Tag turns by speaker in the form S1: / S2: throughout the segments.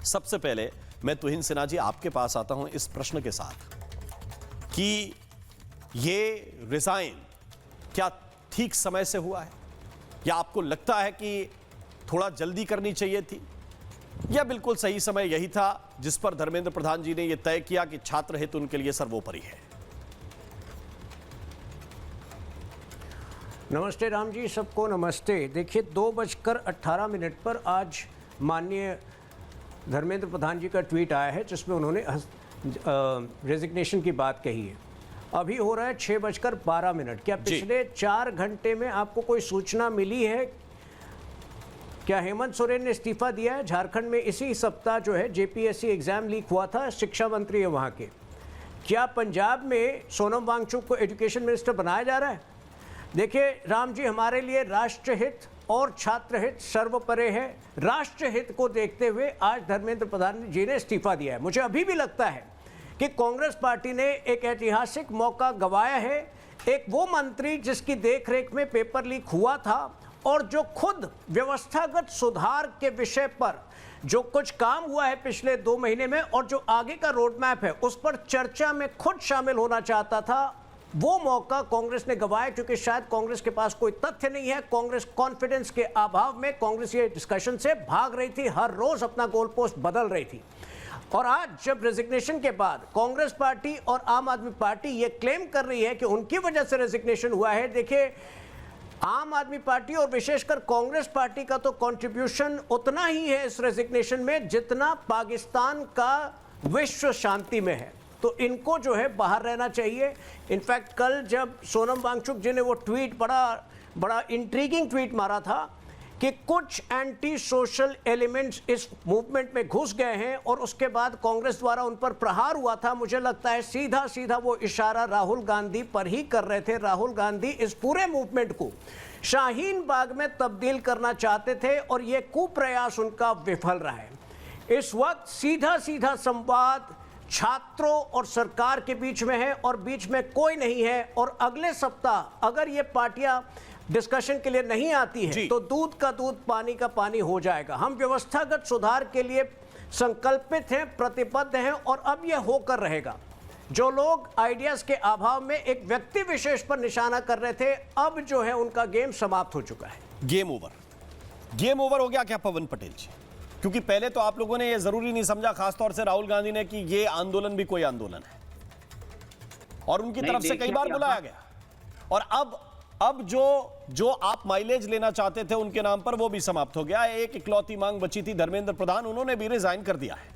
S1: सबसे पहले मैं तुहिन सिन्हा जी आपके पास आता हूं इस प्रश्न के साथ कि ये रिजाइन क्या ठीक समय से हुआ है, या आपको लगता है कि थोड़ा जल्दी करनी चाहिए थी, या बिल्कुल सही समय यही था जिस पर धर्मेंद्र प्रधान जी ने यह तय किया कि छात्र हित उनके लिए सर्वोपरि है?
S2: नमस्ते राम जी, सबको नमस्ते। देखिए 2:18 पर आज माननीय धर्मेंद्र प्रधान जी का ट्वीट आया है जिसमें उन्होंने रेजिग्नेशन की बात कही है। अभी हो रहा है 6:12। क्या पिछले 4 घंटे में आपको कोई सूचना मिली है? क्या हेमंत सोरेन ने इस्तीफा दिया है? झारखंड में इसी सप्ताह जो है जेपीएससी एग्जाम लीक हुआ था, शिक्षा मंत्री है वहाँ के। क्या पंजाब में सोनम वांगचुक को एजुकेशन मिनिस्टर बनाया जा रहा है? देखिए राम जी, हमारे लिए राष्ट्रहित और छात्र हित सर्वोपरि है। राष्ट्रहित को देखते हुए आज धर्मेंद्र प्रधान जी ने इस्तीफा दिया है। मुझे अभी भी लगता है कि कांग्रेस पार्टी ने एक ऐतिहासिक मौका गंवाया है। एक वो मंत्री जिसकी देखरेख में पेपर लीक हुआ था और जो खुद व्यवस्थागत सुधार के विषय पर जो कुछ काम हुआ है पिछले 2 महीने में और जो आगे का रोड मैप है उस पर चर्चा में खुद शामिल होना चाहता था, वो मौका कांग्रेस ने गंवाया क्योंकि शायद कांग्रेस के पास कोई तथ्य नहीं है। कांग्रेस कॉन्फिडेंस के अभाव में कांग्रेस ये डिस्कशन से भाग रही थी, हर रोज अपना गोल पोस्ट बदल रही थी। और आज जब रेजिग्नेशन के बाद कांग्रेस पार्टी और आम आदमी पार्टी ये क्लेम कर रही है कि उनकी वजह से रेजिग्नेशन हुआ है, देखिए आम आदमी पार्टी और विशेषकर कांग्रेस पार्टी का तो कंट्रीब्यूशन उतना ही है इस रेजिग्नेशन में जितना पाकिस्तान का विश्व शांति में है। तो इनको जो है बाहर रहना चाहिए। इनफैक्ट कल जब सोनम वांगचुक जी ने वो ट्वीट बड़ा इंट्रीगिंग ट्वीट मारा था कि कुछ एंटी सोशल एलिमेंट्स इस मूवमेंट में घुस गए हैं और उसके बाद कांग्रेस द्वारा उन पर प्रहार हुआ था, मुझे लगता है सीधा सीधा वो इशारा राहुल गांधी पर ही कर रहे थे। राहुल गांधी इस पूरे मूवमेंट को शाहीन बाग में तब्दील करना चाहते थे और ये कुप्रयास उनका विफल रहा है। इस वक्त सीधा सीधा संवाद छात्रों और सरकार के बीच में है और बीच में कोई नहीं है। और अगले सप्ताह अगर ये पार्टियां डिस्कशन के लिए नहीं आती है तो दूध का दूध पानी का पानी हो जाएगा। हम व्यवस्थागत सुधार के लिए संकल्पित हैं, प्रतिबद्ध हैं और अब यह होकर रहेगा। जो लोग आइडियाज के अभाव में एक व्यक्ति विशेष पर निशाना कर रहे थे, अब जो है उनका गेम समाप्त हो चुका है।
S1: गेम ओवर हो गया क्या पवन पटेल जी? क्योंकि पहले तो आप लोगों ने यह जरूरी नहीं समझा, खासतौर से राहुल गांधी ने, कि यह आंदोलन भी कोई आंदोलन है और उनकी तरफ से कई बार बुलाया गया। और अब जो आप माइलेज लेना चाहते थे उनके नाम पर, वो भी समाप्त हो गया। एक इकलौती मांग बची थी धर्मेंद्र प्रधान, उन्होंने भी रिजाइन कर दिया है।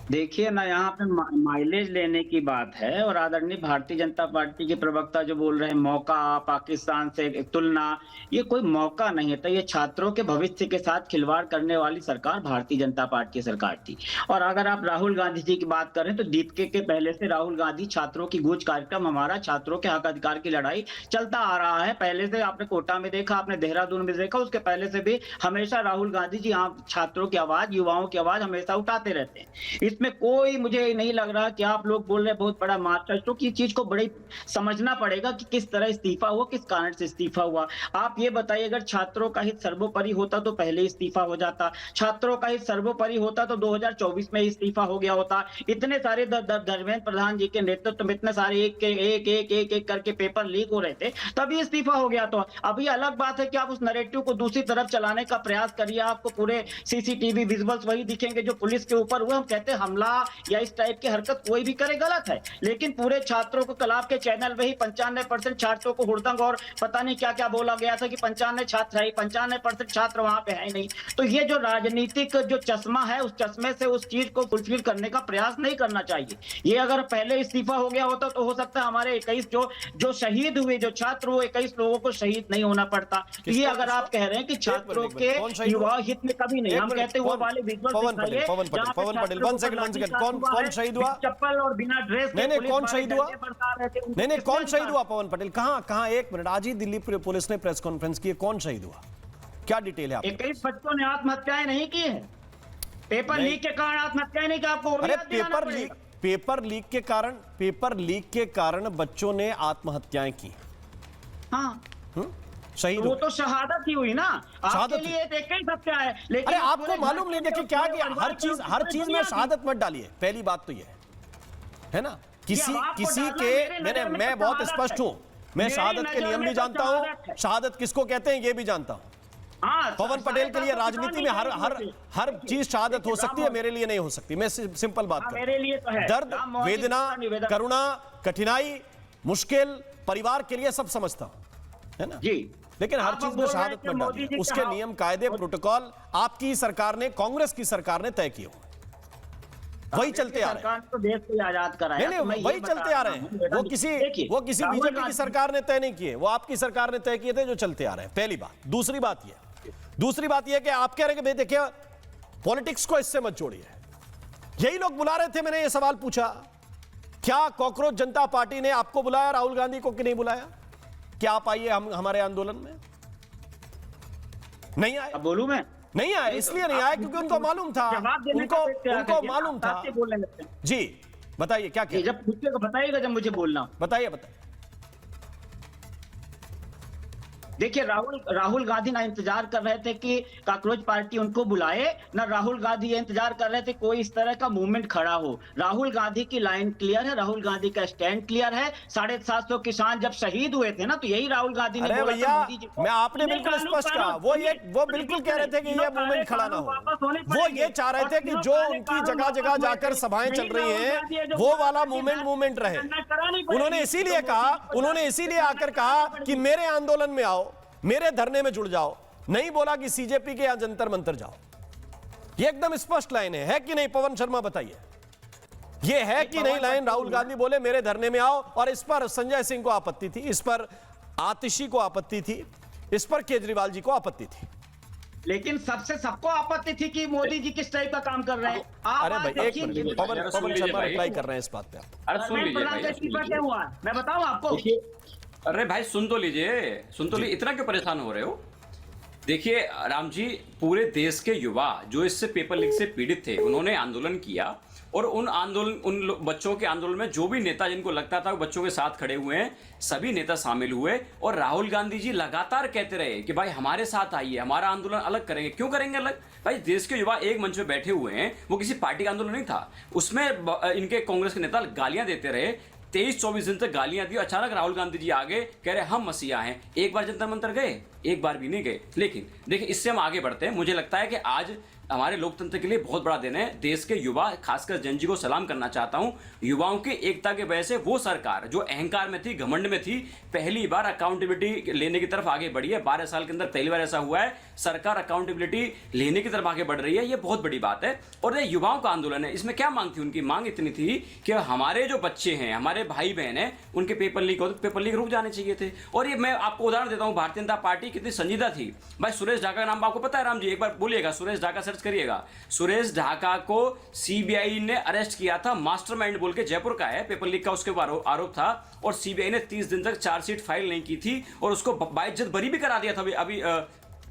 S3: देखिए ना, यहाँ पे माइलेज लेने की बात है और आदरणीय भारतीय जनता पार्टी के प्रवक्ता जो बोल रहे हैं मौका, पाकिस्तान से तुलना, ये कोई मौका नहीं था। ये छात्रों के भविष्य के साथ खिलवाड़ करने वाली सरकार भारतीय जनता पार्टी की सरकार थी। और अगर आप राहुल गांधी जी की बात करें तो दीपिका के पहले से राहुल गांधी छात्रों की गूंज कार्यक्रम, हमारा छात्रों के हक अधिकार की लड़ाई चलता आ रहा है। पहले से आपने कोटा में देखा, आपने देहरादून में देखा, उसके पहले से भी हमेशा राहुल गांधी जी यहाँ छात्रों की आवाज, युवाओं की आवाज हमेशा उठाते रहते हैं। इसमें कोई मुझे नहीं लग रहा कि आप लोग बोल रहे बहुत बड़ा मास्टर स्ट्रोक, की चीज को बड़ी समझना पड़ेगा कि किस तरह इस्तीफा हुआ, किस कारण से इस्तीफा हुआ। आप ये बताइए, अगर छात्रों का हित सर्वोपरि होता तो पहले इस्तीफा हो जाता। छात्रों का हित सर्वोपरि होता तो 2024 में इस्तीफा हो गया होता। इतने सारे धर्मेंद्र प्रधान जी के नेतृत्व में इतने सारे एक करके पेपर लीक हो रहे थे, तभी इस्तीफा हो गया। तो अभी अलग बात है कि आप उस नैरेटिव को दूसरी तरफ चलाने का प्रयास करिए। आपको पूरे सीसीटीवी विजुअल्स वही दिखेंगे जो पुलिस के ऊपर हुए। हम कहते हैं हमला या इस टाइप की हरकत कोई भी करे गलत है, लेकिन पूरे छात्रों को, कल आपके चैनल में ही 95% छात्रों को हुड़दंग और पता नहीं क्या क्या बोला गया था कि 95 छात्र है, 95% छात्र वहां पे है नहीं। तो ये जो राजनीतिक जो चश्मा है, उस चश्मे से उस चीज को फुलफिल करने का प्रयास नहीं करना चाहिए। ये अगर पहले इस्तीफा हो गया होता तो हो सकता है हमारे 21 जो शहीद हुए, जो छात्र हुए, 21 लोगों को शहीद नहीं होना पड़ता। ये अगर आप कह रहे हैं कि छात्रों के युवा हित में कभी नहीं, हम कहते हैं वो वाले
S1: पवन पटेल 1 सेकंड, कौन शहीद हुआ?
S3: चप्पल और बिना ड्रेस के,
S1: नहीं, कौन शहीद हुआ? नहीं, कौन शहीद हुआ पवन पटेल? कहां 1 मिनट, आज ही दिल्ली पुलिस ने प्रेस कॉन्फ्रेंस की, कौन शहीद हुआ? क्या डिटेल है?
S3: 21 बच्चों ने आत्महत्याएं नहीं की है। पेपर लीक के कारण आत्महत्याएं नहीं की। आपको
S1: अरे पेपर लीक के कारण बच्चों ने आत्महत्याएं की।
S3: हाँ,
S1: शहीद
S3: वो
S1: हो
S3: तो शहादत ही हुई ना। आपके
S1: शहादत
S3: लिए एक ही सत्य है, लेकिन
S1: अरे
S3: आप
S1: आपको
S3: पूरे
S1: मालूम
S3: घर
S1: नहीं,
S3: के
S1: देखिए
S3: जो
S1: क्या
S3: पूरे
S1: कि
S3: परिवार
S1: हर
S3: के
S1: चीज
S3: पूरी
S1: में
S3: दुनिया
S1: शहादत मत डालिए, पहली बात तो ये है ना। किसी
S3: अब आपको
S1: किसी
S3: डालना
S1: के
S3: मेरी नजर में
S1: मैं
S3: तो
S1: बहुत
S3: शहादत
S1: स्पष्ट
S3: है।
S1: हूं, मैं
S3: मेरी
S1: शहादत के
S3: नजर
S1: नियम
S3: में
S1: भी
S3: तो
S1: जानता
S3: शहादत
S1: हूं,
S3: है।
S1: शहादत किसको कहते हैं ये भी जानता हूं।
S3: हाँ,
S1: पवन पटेल के लिए
S3: शहादत
S1: राजनीति में
S3: आपको
S1: हर
S3: देखिए,
S1: चीज शहादत हो
S3: देखिए,
S1: सकती है, मेरे लिए नहीं हो सकती। मैं सिंपल बात
S3: हाँ,
S1: कर
S3: मेरे लिए तो है।
S1: दर्द,
S3: राम मोहन जी
S1: वेदना,
S3: का निवेदन।
S1: करुणा, कठिनाई, मुश्किल परिवार के लिए सब समझता हूं, है ना।
S3: जी,
S1: लेकिन हर
S3: आप
S1: चीज में
S3: बोल रहे हैं
S1: शहादत
S3: कि
S1: मत
S3: मोदी
S1: डालिए।
S3: जी
S1: उसके
S3: का-
S1: नियम, कायदे, प्रोटोकॉल आपकी सरकार ने, कांग्रेस की सरकार ने तय किए हुए, वही चलते आ रहे हैं।
S3: सरकार ने तो देश को आजाद कराया।
S1: नहीं
S3: तो मैं
S1: नहीं,
S3: ये
S1: वही
S3: बता
S1: चलते आ रहे
S3: रहा
S1: हैं।
S3: हूँ,
S1: वो किसी
S3: देखिए, राहुल
S1: बीजेपी की
S3: गांधी-
S1: सरकार ने तय नहीं किए, वो आपकी सरकार ने तय किए थे, जो चलते आ रहे हैं। पहली बात। दूसरी बात ये कि आप कह रहे हैं कि भाई देखिए पॉलिटिक्स को इससे मत जोड़िए। यही लोग बुला रहे थे, मैंने ये सवाल पूछा, क्या कॉकरोच जनता पार्टी ने आपको बुलाया, राहुल गांधी को कि नहीं बुलाया कि आप आइए हमारे आंदोलन में? नहीं आए।
S3: अब बोलूं मैं?
S1: नहीं आए, इसलिए नहीं आए क्योंकि उनको मालूम था,
S3: जवाब देने का
S1: उनको मालूम था।
S3: बोलने लगते हैं।
S1: जी बताइए क्या
S3: ये
S1: क्या
S3: जब पूछिएगा बताइएगा, जब मुझे बोलना हो।
S1: बताइए।
S3: देखिए, राहुल गांधी ना इंतजार कर रहे थे कि कॉकरोच पार्टी उनको बुलाए, ना राहुल गांधी ये इंतजार कर रहे थे कोई इस तरह का मूवमेंट खड़ा हो। राहुल गांधी की लाइन क्लियर है, राहुल गांधी का स्टैंड क्लियर है। 750 किसान जब शहीद हुए थे ना, तो यही राहुल गांधी ने
S1: अरे
S3: बोला था
S1: भैया,
S3: मोदी जी को,
S1: मैं आपने
S3: नहीं,
S1: बिल्कुल
S3: कानून-
S1: स्पष्ट कहा,
S3: कानून-
S1: वो बिल्कुल कह रहे थे कि ये मूवमेंट खड़ा ना हो।
S3: वापस होने
S1: वो ये
S3: पड़ेंगे।
S1: चाह रहे थे कि
S3: और
S1: जो
S3: काले
S1: उनकी
S3: कानून
S1: जगह
S3: वापस
S1: जगह
S3: होने
S1: जाकर
S3: पड़ेंगे।
S1: सभाएं
S3: नहीं,
S1: चल रही
S3: राहुल गांधी है
S1: हैं,
S3: जो
S1: वो
S3: बोला
S1: वाला
S3: कि
S1: मूवमेंट रहे।
S3: करानी पड़ेगी।
S1: उन्होंने इसीलिए
S3: तो
S1: कहा,
S3: मोदी जी को
S1: उन्होंने इसीलिए आकर कहा कि मेरे आंदोलन में आओ, मेरे धरने में जुड़ जाओ। नहीं बोला कि सीजेपी के यहां जंतर मंतर जाओ। ये एकदम स्पष्ट लाइन है कि नहीं? पवन शर्मा बताइए, ये है कि नहीं लाइन? राहुल गांधी बोले मेरे धरने में आओ, और इस पर संजय सिंह को आपत्ति थी, इस पर आतिशी को आपत्ति थी, इस पर केजरीवाल जी को आपत्ति थी।
S3: लेकिन सबको आपत्ति थी कि मोदी जी किस टाइप का काम कर रहे हैं। आप
S1: अरे
S3: आज
S1: भाई एक
S3: देखिए
S1: मिनट,
S3: कि-
S1: पवन शर्मा रिप्लाई कर रहे हैं इस बात पे।
S4: अरे सुन लीजिए
S3: प्रधान का
S4: भाई,
S3: इस्तीफा क्या हुआ, मैं बताऊं आपको?
S4: अरे भाई सुन तो लीजिए, इतना क्यों परेशान हो रहे हो? देखिए राम जी, पूरे देश के युवा जो इससे पेपर लीक से पीड़ित थे, उन्होंने आंदोलन किया, और उन बच्चों के आंदोलन में जो भी नेता जिनको लगता था वो बच्चों के साथ खड़े हुए हैं, सभी नेता शामिल हुए। और राहुल गांधी जी लगातार कहते रहे कि भाई हमारे साथ आइए, हमारा आंदोलन अलग करेंगे। क्यों करेंगे अलग? भाई देश के युवा एक मंच पे बैठे हुए हैं, वो किसी पार्टी का आंदोलन नहीं था। उसमें इनके कांग्रेस के नेता गालियां देते रहे, 23-24 दिन तक गालियां दी। अचानक राहुल गांधी जी आगे कह रहे हम मसीहा हैं। एक बार जंतर मंतर गए? एक बार भी नहीं गए। लेकिन देखिए, इससे हम आगे बढ़ते हैं। मुझे लगता है कि आज हमारे लोकतंत्र के लिए बहुत बड़ा दिन है। देश के युवा, खासकर जन जी को सलाम करना चाहता हूं। युवाओं की एकता की वजह से वो सरकार जो अहंकार में थी, घमंड में थी, पहली बार अकाउंटेबिलिटी लेने की तरफ आगे बढ़ी है। 12 साल के अंदर पहली बार ऐसा हुआ है, सरकार अकाउंटेबिलिटी लेने की तरफ आगे बढ़ रही है। ये बहुत बड़ी बात है। और ये युवाओं का आंदोलन है। इसमें क्या मांग थी उनकी? मांग इतनी थी कि हमारे जो बच्चे हैं, हमारे भाई बहन हैं, उनके पेपर लीक हो, तो पेपर लीक रुक जाने चाहिए थे। और ये मैं आपको उदाहरण देता हूं, भारतीय जनता पार्टी कितनी संजीदा थी। भाई सुरेश ढाका का नाम आपको पता है राम जी? एक बार बोलिएगा, सुरेश ढाका सर्च करिएगा। सुरेश ढाका को सीबीआई ने अरेस्ट किया था, मास्टरमाइंड बोल के, जयपुर का है, पेपर लीक का उसके ऊपर आरोप था। और सीबीआई ने 30 दिन तक चार्जशीट फाइल नहीं की थी, और उसको बाइज्जत बरी भी करा दिया था। अभी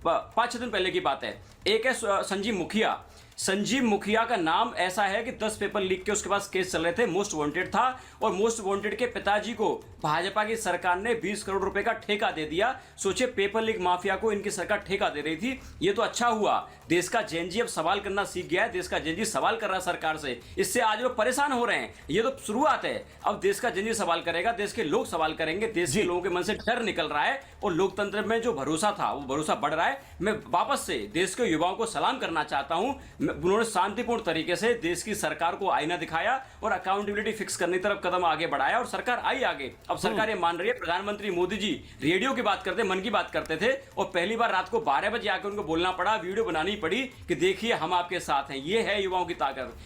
S4: 5-6 दिन पहले की बात है। एक है संजीव मुखिया। संजीव मुखिया का नाम ऐसा है कि 10 पेपर लीक के उसके पास केस चल रहे थे, मोस्ट वांटेड था। और मोस्ट वांटेड के पिताजी को भाजपा की सरकार ने 20 करोड़ रुपए का ठेका दे दिया। सोचिए, पेपर लीक माफिया को इनकी सरकार ठेका दे रही थी। ये तो अच्छा हुआ, देश का जेनजी अब सवाल करना सीख गया है। देश का जेनजी सवाल कर रहा है सरकार से, इससे आज वो परेशान हो रहे हैं। ये तो शुरुआत है। अब देश का जेनजी सवाल करेगा, देश के लोग सवाल करेंगे, देश के लोगों के मन से डर निकल रहा है, और लोकतंत्र में जो भरोसा था वो भरोसा बढ़ रहा है। मैं वापस से देश के युवाओं को सलाम करना चाहता हूं। उन्होंने शांतिपूर्ण तरीके से देश की सरकार को आईना दिखाया और अकाउंटेबिलिटी फिक्स करने की तरफ कदम आगे बढ़ाया, और सरकार आई आगे। अब सरकार ये मान रही है। प्रधानमंत्री मोदी जी रेडियो की बात करते, मन की बात करते थे, और पहली बार रात को 12 बजे आकर उनको बोलना पड़ा, वीडियो बनानी पड़ी कि देखिए हम आपके साथ हैं। ये है युवाओं की ताकत,